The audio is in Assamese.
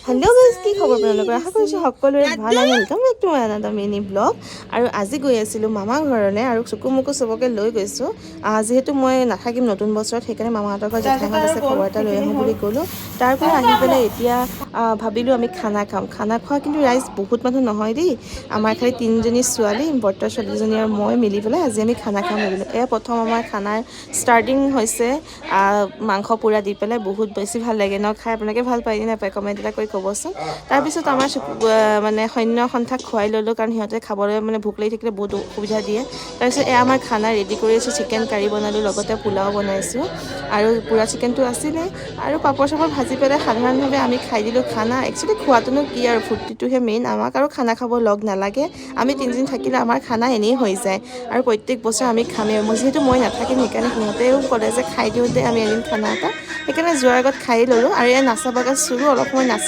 হেল্ল' গাইজ, কি খবৰ আপোনালোকৰ? আশা কৰিছোঁ সকলোৰে ভাল আৰু welcome back to my another mini blog. আৰু আজি গৈ আছিলোঁ মামা ঘৰলৈ আৰু চকু মুকু চবকে লৈ গৈছোঁ। যিহেতু মই নাথাকিম নতুন বছৰত, সেইকাৰণে মামাহঁতৰ ঘৰত জেঠাইহঁত আছে, খবৰ এটা লৈ আহোঁ বুলি গ'লোঁ। তাৰ পৰা আহি পেলাই এতিয়া ভাবিলোঁ আমি খানা খাম। খানা খোৱা কিন্তু ৰাইজ বহুত মানুহ নহয় দেই, আমাৰ খালি 3জনী ছোৱালী, বৰ্তাৰ ছোৱালীজনী আৰু মই মিলি পেলাই আজি আমি খানা খাম ভাবিলোঁ। এয়া প্ৰথম আমাৰ খানাৰ ষ্টাৰ্টিং হৈছে মাংস পোৰা দি পেলাই। বহুত বেছি ভাল লাগে ন খাই, আপোনালোকে ভাল পায় নে নাপায় কমেণ্ট এটা কৰি ক'বচোন। তাৰপিছত আমাৰ মানে সৈন্য সন্থাক খুৱাই ল'লোঁ, কাৰণ সিহঁতে খাবলৈ মানে ভোক লাগি থাকিলে বহুত অসুবিধা দিয়ে। তাৰপিছত এয়া আমাৰ খানা ৰেডি কৰি আছোঁ, চিকেন কাৰী বনালোঁ, লগতে পোলাও বনাইছোঁ আৰু পোৰা চিকেনটো আছিলেই আৰু পাপৰ চাপৰ ভাজি পেলাই সাধাৰণভাৱে আমি খাই দিলোঁ খানা। একচুৱেলি খোৱাটোনো কি আৰু, ফূৰ্তিটোহে মেইন, আমাক আৰু খানা খাব লগ নালাগে। আমি 3দিন থাকিলে আমাৰ খানা এনেই হৈ যায় আৰু প্ৰত্যেক বছৰ আমি খামেই। যিহেতু মই নাথাকিম, সেইকাৰণে সিহঁতেও ক'লে যে খাই দিওঁ দে আমি এদিন খানা এটা, সেইকাৰণে যোৱাৰ আগত খাই ল'লোঁ। আৰু এই নাচা বাগা চুৰো অলপ সময় নাচি